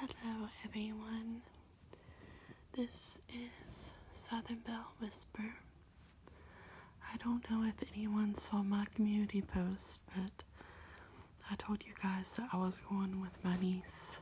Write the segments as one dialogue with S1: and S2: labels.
S1: Hello everyone, this is Southern Belle Whisper. I don't know if anyone saw my community post, but I told you guys that I was going with my niece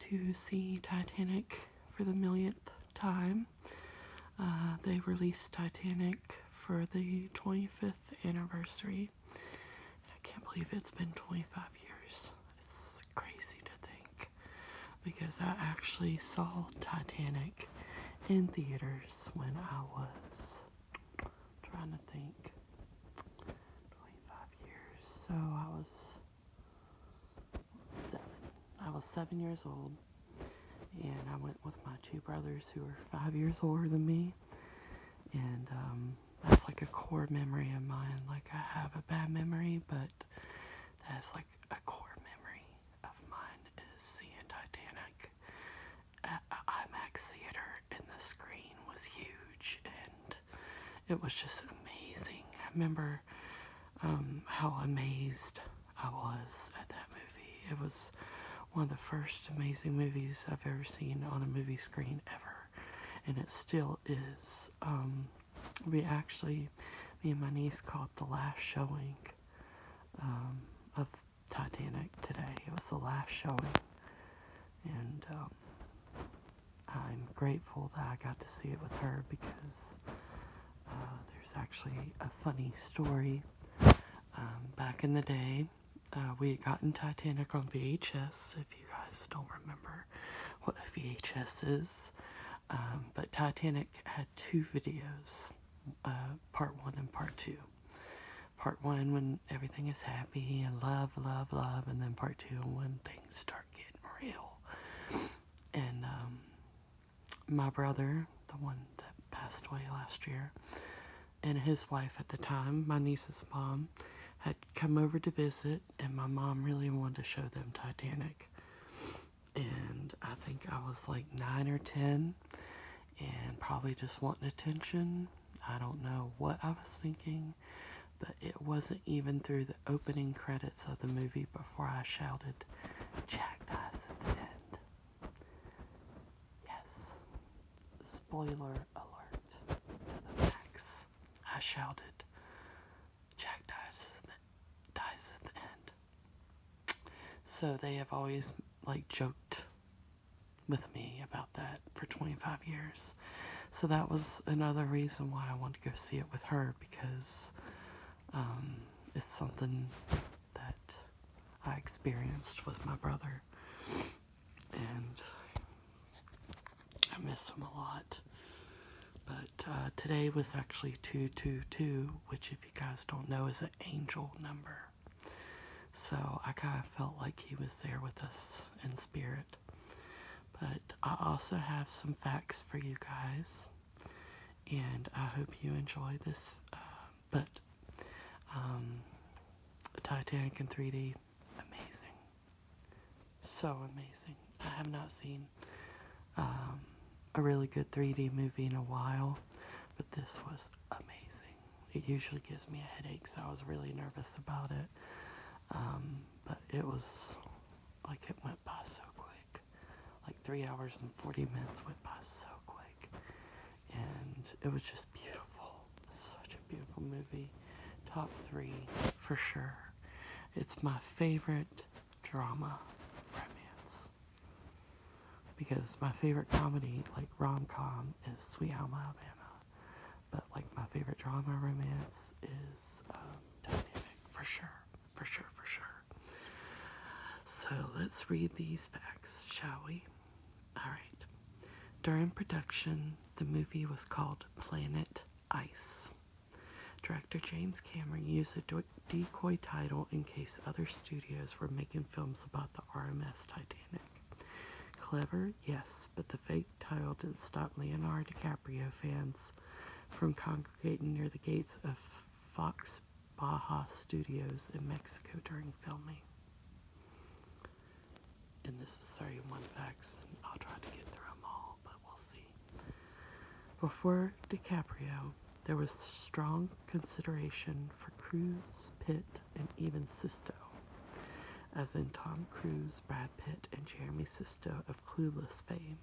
S1: to see Titanic for the millionth time. They released Titanic for the 25th anniversary. I can't believe it's been 25 years. It's crazy to think, because I actually saw Titanic in theaters when I was, trying to think, 25 years. So I was 7. I was 7 years old, and I went with my two brothers who are 5 years older than me. And that's like a core memory of mine. Like, I have a bad memory, but that's like a core memory of mine is seeing Titanic at an IMAX theater, and the screen was huge, and it was just amazing. I remember how amazed I was at that movie. It was one of the first amazing movies I've ever seen on a movie screen ever, and it still is. Me and my niece caught the last showing of Titanic today. It was the last showing, and I'm grateful that I got to see it with her, because there's actually a funny story. Back in the day, we had gotten Titanic on VHS, if you guys don't remember what a VHS is. But Titanic had 2 videos, part 1 and part 2. Part 1 when everything is happy and love, love, love, and then part 2 when things start getting real. And my brother, the one that passed away last year, and his wife at the time, my niece's mom, had come over to visit, and my mom really wanted to show them Titanic. And I think I was like 9 or 10, and probably just wanting attention. I don't know what I was thinking, but it wasn't even through the opening credits of the movie before I shouted, "Jack dies at the end." Yes. Spoiler alert to the max. I shouted, "Jack dies at the end." So they have always joked with me about that for 25 years. So that was another reason why I wanted to go see it with her, because it's something that I experienced with my brother, and I miss him a lot. But today was actually 222, which, if you guys don't know, is an angel number. So I kind of felt like he was there with us in spirit. But I also have some facts for you guys, and I hope you enjoy this. Titanic in 3D, amazing. So amazing. I have not seen a really good 3D movie in a while, but this was amazing. It usually gives me a headache, so I was really nervous about it. But it was like, it went by so quick. Like 3 hours and 40 minutes went by so quick. And it was just beautiful. It's such a beautiful movie. Top 3 for sure. It's my favorite drama romance. Because my favorite comedy, like rom-com, is Sweet Home Alabama. But like my favorite drama romance is Titanic, for sure. For sure, for sure. So let's read these facts, shall we? Alright. During production, the movie was called Planet Ice. Director James Cameron used a decoy title in case other studios were making films about the RMS Titanic. Clever, yes, but the fake title didn't stop Leonardo DiCaprio fans from congregating near the gates of Fox Baja Studios in Mexico during filming. And this is 31 facts, and I'll try to get through them all, but we'll see. Before DiCaprio, there was strong consideration for Cruise, Pitt, and even Sisto, as in Tom Cruise, Brad Pitt, and Jeremy Tommy Sisto of Clueless fame.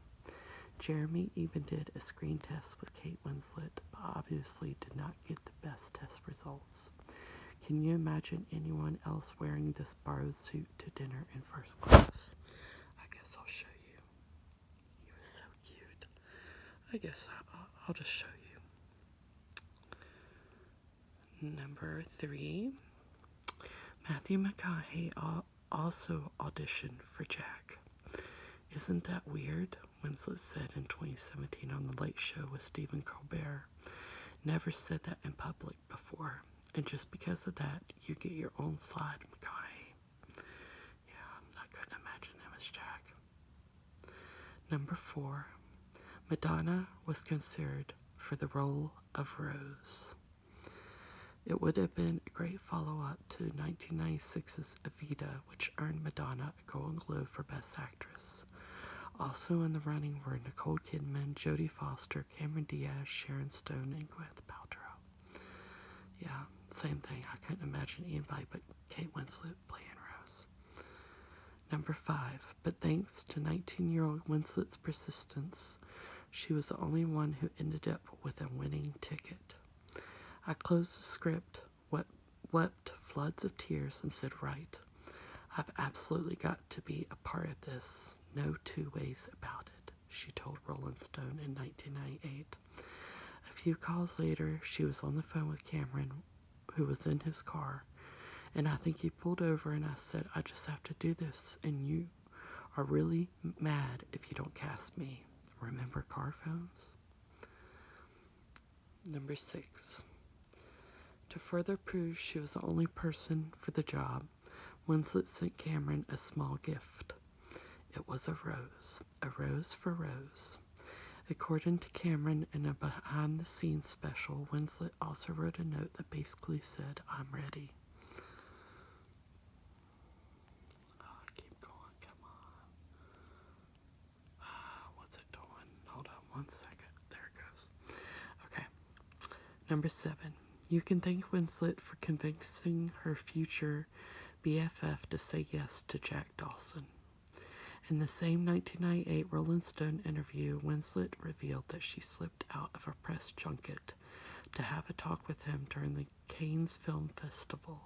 S1: Jeremy even did a screen test with Kate Winslet, but obviously did not get the best test results. Can you imagine anyone else wearing this borrowed suit to dinner in first class? I guess I'll show you. He was so cute. I guess I'll just show you. Number 3. Matthew McConaughey also auditioned for Jack. Isn't that weird? Winslet said in 2017 on The Late Show with Stephen Colbert. Never said that in public before. And just because of that, you get your own slide, McConaughey. Yeah, I couldn't imagine him as Jack. Number 4. Madonna was considered for the role of Rose. It would have been a great follow-up to 1996's Evita, which earned Madonna a Golden Globe for Best Actress. Also in the running were Nicole Kidman, Jodie Foster, Cameron Diaz, Sharon Stone, and Gwyneth Paltrow. Yeah, same thing. I couldn't imagine anybody but Kate Winslet playing Rose. Number 5. But thanks to 19-year-old Winslet's persistence, she was the only one who ended up with a winning ticket. I closed the script, wept floods of tears, and said, right, I've absolutely got to be a part of this. No two ways about it, she told Rolling Stone in 1998. A few calls later, she was on the phone with Cameron, who was in his car, and I think he pulled over and I said, I just have to do this, and you are really mad if you don't cast me. Remember car phones? Number 6. To further prove she was the only person for the job, Winslet sent Cameron a small gift. It was a rose for Rose. According to Cameron, in a behind-the-scenes special, Winslet also wrote a note that basically said, I'm ready. Oh, keep going, come on. What's it doing? Hold on 1 second. There it goes. Okay. Number 7. You can thank Winslet for convincing her future BFF to say yes to Jack Dawson. In the same 1998 Rolling Stone interview, Winslet revealed that she slipped out of a press junket to have a talk with him during the Cannes Film Festival.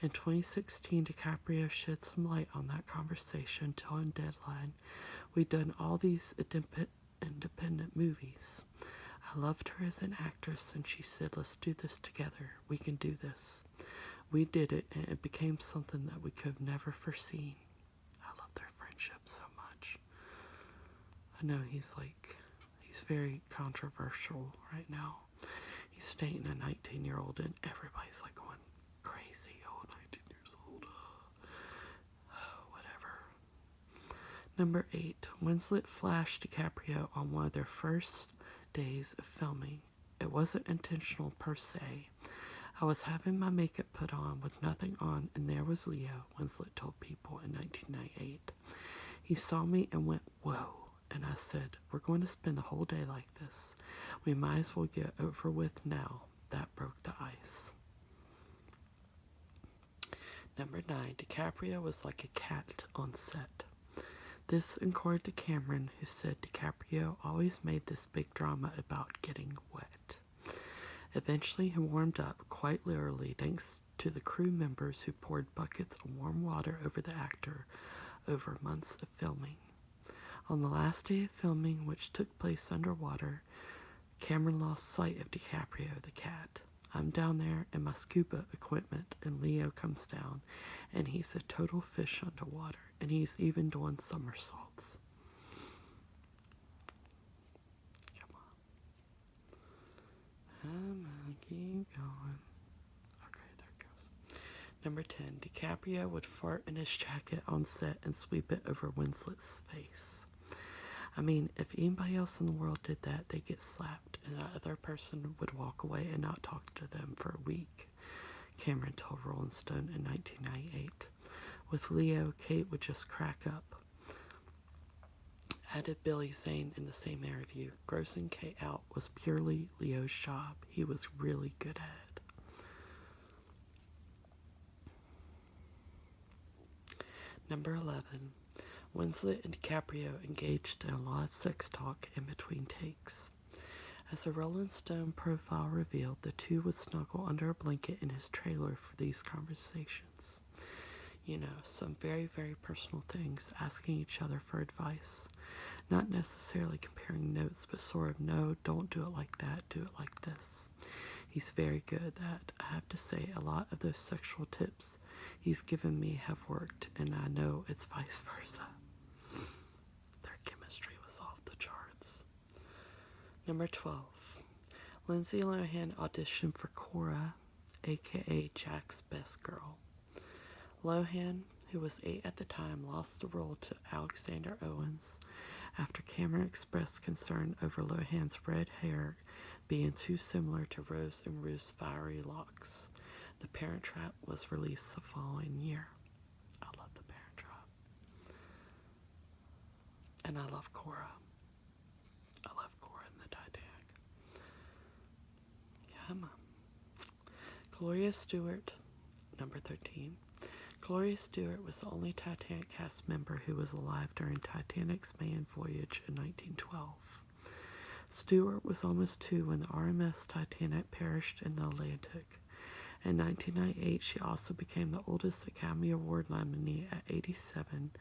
S1: In 2016, DiCaprio shed some light on that conversation, telling Deadline, we'd done all these independent movies. I loved her as an actress, and she said, let's do this together. We can do this. We did it, and it became something that we could have never foreseen. I love their friendship so much. I know he's very controversial right now. He's dating a 19-year-old, and everybody's like going crazy. Oh, 19 years old. Whatever. Number 8. Winslet flashed DiCaprio on one of their first days of filming. It wasn't intentional per se. I was having my makeup put on with nothing on, and there was Leo, Winslet told People in 1998. He saw me and went, whoa, and I said, we're going to spend the whole day like this. We might as well get over with now. That broke the ice. Number 9, DiCaprio was like a cat on set. This according to Cameron, who said DiCaprio always made this big drama about getting wet. Eventually he warmed up, quite literally, thanks to the crew members who poured buckets of warm water over the actor over months of filming. On the last day of filming, which took place underwater, Cameron lost sight of DiCaprio, the cat. I'm down there in my scuba equipment, and Leo comes down, and he's a total fish underwater, and he's even doing somersaults. Come on, keep going. Okay, there it goes. Number 10, DiCaprio would fart in his jacket on set and sweep it over Winslet's face. I mean, if anybody else in the world did that, they'd get slapped, and that other person would walk away and not talk to them for a week, Cameron told Rolling Stone in 1998. With Leo, Kate would just crack up. Added Billy Zane in the same interview, grossing Kate out was purely Leo's job. He was really good at it. Number 11. Winslet and DiCaprio engaged in a lot of sex talk in between takes. As the Rolling Stone profile revealed, the two would snuggle under a blanket in his trailer for these conversations. You know, some very, very personal things, asking each other for advice. Not necessarily comparing notes, but sort of, no, don't do it like that, do it like this. He's very good at that. I have to say, a lot of those sexual tips he's given me have worked, and I know it's vice versa. Their chemistry was off the charts. Number 12. Lindsay Lohan auditioned for Cora, aka Jack's best girl. Lohan, who was 8 at the time, lost the role to Alexander Owens after Cameron expressed concern over Lohan's red hair being too similar to Rose and Ruth's fiery locks. The Parent Trap was released the following year. I love The Parent Trap. And I love Cora. I love Cora in the Titanic. Come on. Gloria Stewart, number 13. Gloria Stewart was the only Titanic cast member who was alive during Titanic's maiden voyage in 1912. Stewart was almost 2 when the RMS Titanic perished in the Atlantic. In 1998, she also became the oldest Academy Award nominee at 87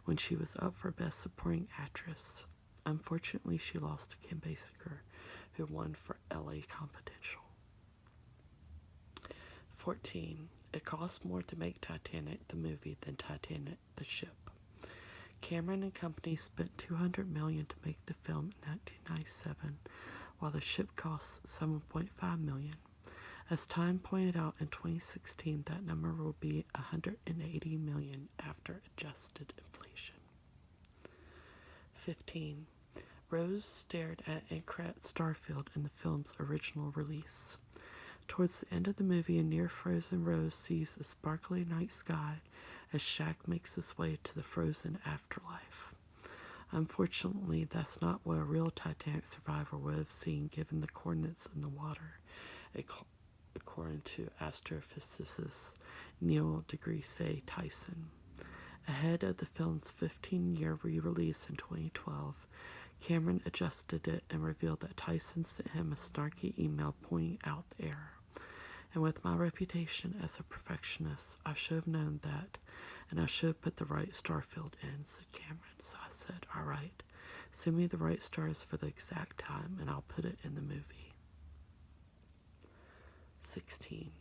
S1: when she was up for Best Supporting Actress. Unfortunately, she lost to Kim Basinger, who won for LA Confidential. 14. It cost more to make Titanic the movie than Titanic the ship. Cameron and company spent $200 million to make the film in 1997, while the ship cost $7.5 million. As Time pointed out in 2016, that number will be $180 million after adjusted inflation. 15. Rose stared at Ancret Starfield in the film's original release. Towards the end of the movie, a near-frozen Rose sees a sparkly night sky as Shaq makes his way to the frozen afterlife. Unfortunately, that's not what a real Titanic survivor would have seen given the coordinates in the water, according to astrophysicist Neil deGrasse Tyson. Ahead of the film's 15-year re-release in 2012, Cameron adjusted it and revealed that Tyson sent him a snarky email pointing out the error. And with my reputation as a perfectionist, I should have known that, and I should have put the right Starfield in, said Cameron. So I said, all right, send me the right stars for the exact time, and I'll put it in the movie. 16.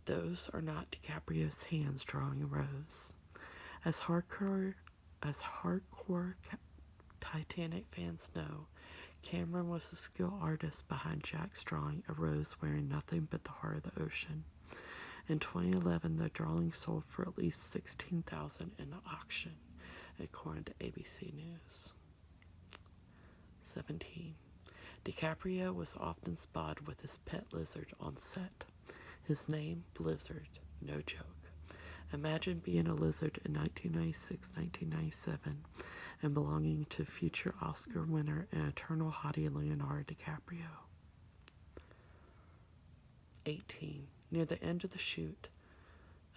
S1: Those are not DiCaprio's hands drawing a rose. As hardcore Titanic fans know, Cameron was the skilled artist behind Jack's drawing a rose wearing nothing but the heart of the ocean. In 2011, the drawing sold for at least $16,000 in the auction, according to ABC News. 17. DiCaprio was often spotted with his pet lizard on set. His name, Blizzard, no joke. Imagine being a lizard in 1996-1997 and belonging to future Oscar winner and eternal hottie Leonardo DiCaprio. 18. Near the end of the shoot,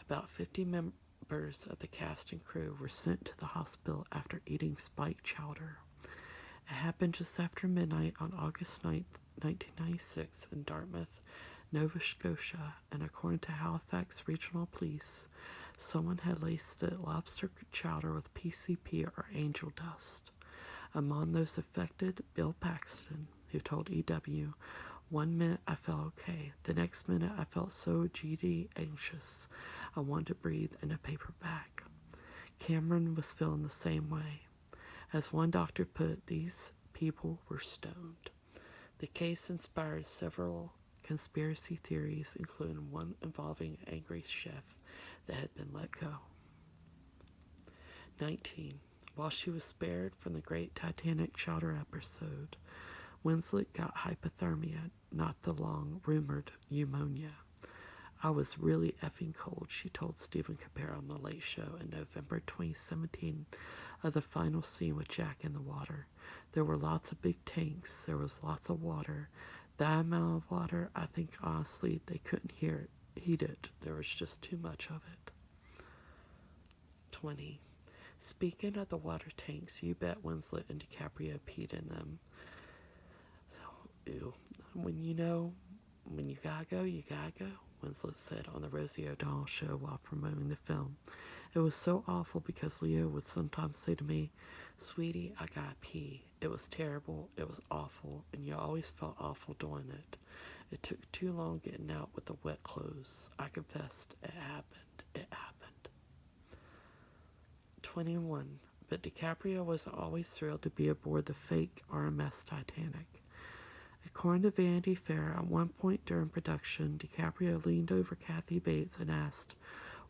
S1: about 50 members of the cast and crew were sent to the hospital after eating spiked chowder. It happened just after midnight on August 9, 1996 in Dartmouth, Nova Scotia, and according to Halifax Regional Police, someone had laced the lobster chowder with PCP or angel dust. Among those affected, Bill Paxton, who told EW, "1 minute I felt okay. The next minute I felt so GD anxious. I wanted to breathe in a paper bag." Cameron was feeling the same way. As one doctor put it, these people were stoned. The case inspired several conspiracy theories, including one involving an angry chef that had been let go. 19. While she was spared from the great Titanic chowder episode, Winslet got hypothermia, not the long-rumored pneumonia. "I was really effing cold," she told Stephen Colbert on The Late Show in November 2017 of the final scene with Jack in the water. "There were lots of big tanks. There was lots of water. That amount of water, I think honestly they couldn't heat it. There was just too much of it." 20. Speaking of the water tanks, you bet Winslet and DiCaprio peed in them. Ew. When you gotta go, Winslet said on the Rosie O'Donnell show while promoting the film. It was so awful because Leo would sometimes say to me, "Sweetie, I gotta pee." It was terrible, it was awful, and you always felt awful doing it. It took too long getting out with the wet clothes. I confessed, it happened. It happened. 21. But DiCaprio wasn't always thrilled to be aboard the fake RMS Titanic. According to Vanity Fair, at one point during production, DiCaprio leaned over Kathy Bates and asked,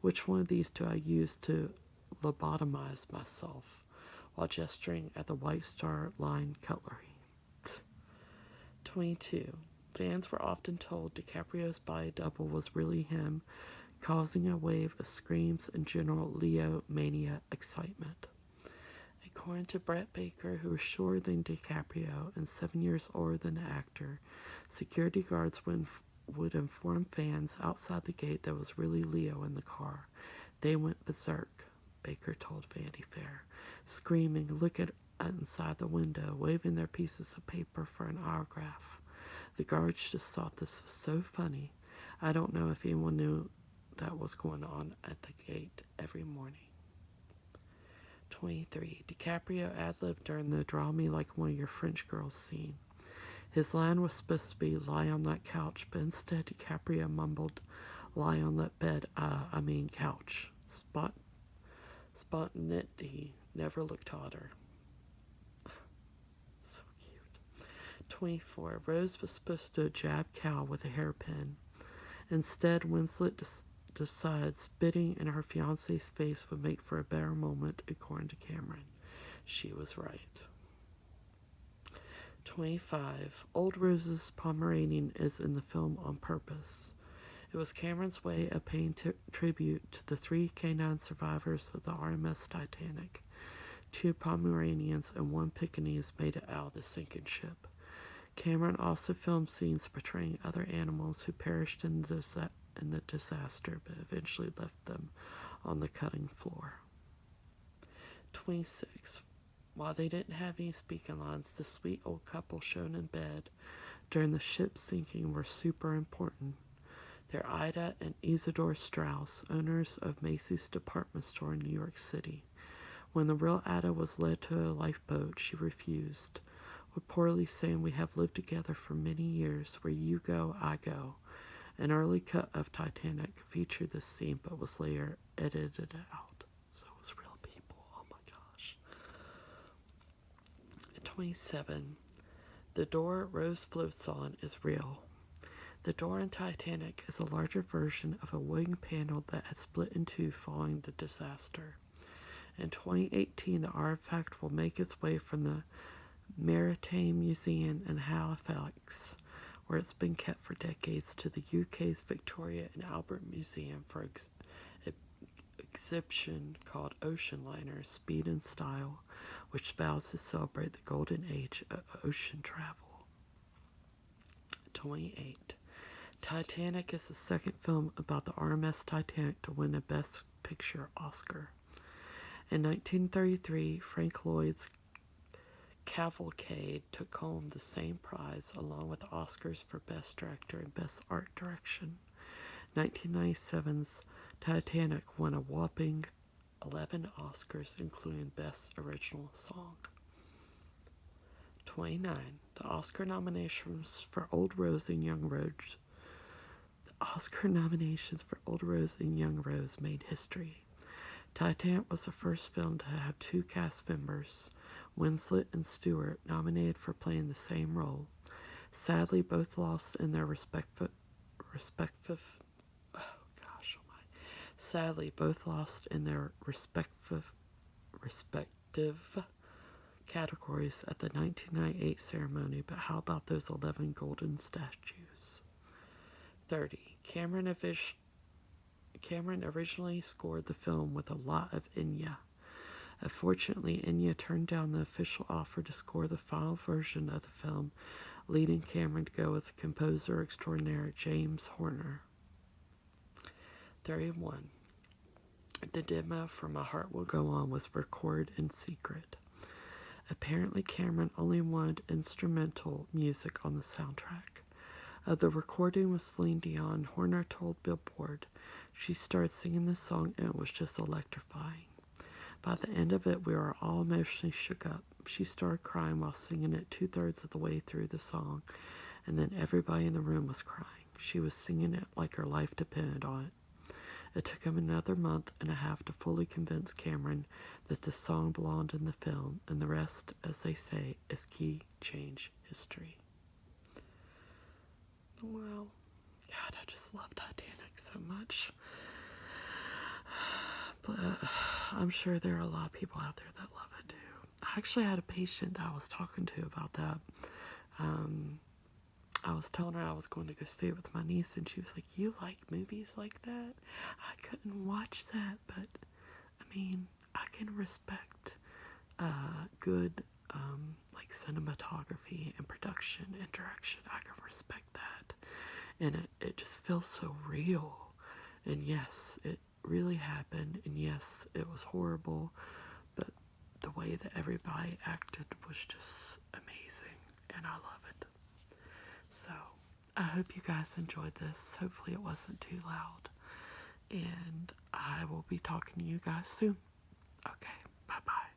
S1: "Which one of these do I use to lobotomize myself?" while gesturing at the White Star Line cutlery. 22. Fans were often told DiCaprio's body double was really him, causing a wave of screams and general Leo mania excitement. According to Brett Baker, who was shorter than DiCaprio and 7 years older than the actor, security guards would inform fans outside the gate that was really Leo in the car. They went berserk, Baker told Vanity Fair, screaming, looking inside the window, waving their pieces of paper for an autograph. The guards just thought this was so funny. I don't know if anyone knew that was going on at the gate every morning. 23. DiCaprio ad-libbed during the "Draw Me Like One of Your French Girls" scene. His line was supposed to be "lie on that couch," but instead DiCaprio mumbled "lie on that bed, couch." Spontaneity never looked hotter. So cute. 24. Rose was supposed to jab Cal with a hairpin. Instead, Winslet decided spitting in her fiancé's face would make for a better moment, according to Cameron. She was right. 25. Old Rose's Pomeranian is in the film on purpose. It was Cameron's way of paying tribute to the 3 canine survivors of the RMS Titanic. 2 Pomeranians and 1 Pekingese made it out of the sinking ship. Cameron also filmed scenes portraying other animals who perished in the disaster, but eventually left them on the cutting floor. 26. While they didn't have any speaking lines, the sweet old couple shown in bed during the ship sinking were super important. They're Ida and Isidore Strauss, owners of Macy's department store in New York City. When the real Ida was led to a lifeboat, she refused, reportedly saying, "We have lived together for many years. Where you go, I go." An early cut of Titanic featured this scene, but was later edited out. So it was real people. Oh my gosh. 27. The door Rose floats on is real. The door in Titanic is a larger version of a wooden panel that had split in two following the disaster. In 2018, the artifact will make its way from the Maritime Museum in Halifax, where it's been kept for decades, to the UK's Victoria and Albert Museum for exhibition called Ocean Liner, Speed and Style, which vows to celebrate the golden age of ocean travel. 28. Titanic is the second film about the RMS Titanic to win a Best Picture Oscar. In 1933, Frank Lloyd's Cavalcade took home the same prize along with the Oscars for Best Director and Best Art Direction. 1997's Titanic won a whopping 11 Oscars, including Best Original Song. 29. The Oscar nominations for Old Rose and Young Rose made history. Titanic was the first film to have 2 cast members, Winslet and Stewart, nominated for playing the same role. Sadly, both lost in their respective categories at the 1998 ceremony, but how about those 11 golden statues? 30. Cameron originally scored the film with a lot of Enya. Unfortunately, Enya turned down the official offer to score the final version of the film, leading Cameron to go with composer extraordinaire James Horner. 31. The demo for My Heart Will Go On was recorded in secret. Apparently, Cameron only wanted instrumental music on the soundtrack. The recording with Celine Dion, Horner told Billboard she started singing this song and it was just electrifying. By the end of it, we were all emotionally shook up. She started crying while singing it 2/3 of the way through the song, and then everybody in the room was crying. She was singing it like her life depended on it. It took him another month and a half to fully convince Cameron that the song belonged in the film, and the rest, as they say, is key change history. Wow. God, I just love Titanic so much. But I'm sure there are a lot of people out there that love it too. I actually had a patient that I was talking to about that. I was telling her I was going to go see it with my niece, and she was like, "You like movies like that?" I couldn't watch that, but I mean, I can respect good like cinematography and production and direction. I can respect that, and it just feels so real. And yes, it really happened, and yes, it was horrible, but the way that everybody acted was just amazing, and I love it. So, I hope you guys enjoyed this. Hopefully it wasn't too loud. And I will be talking to you guys soon. Okay, bye-bye.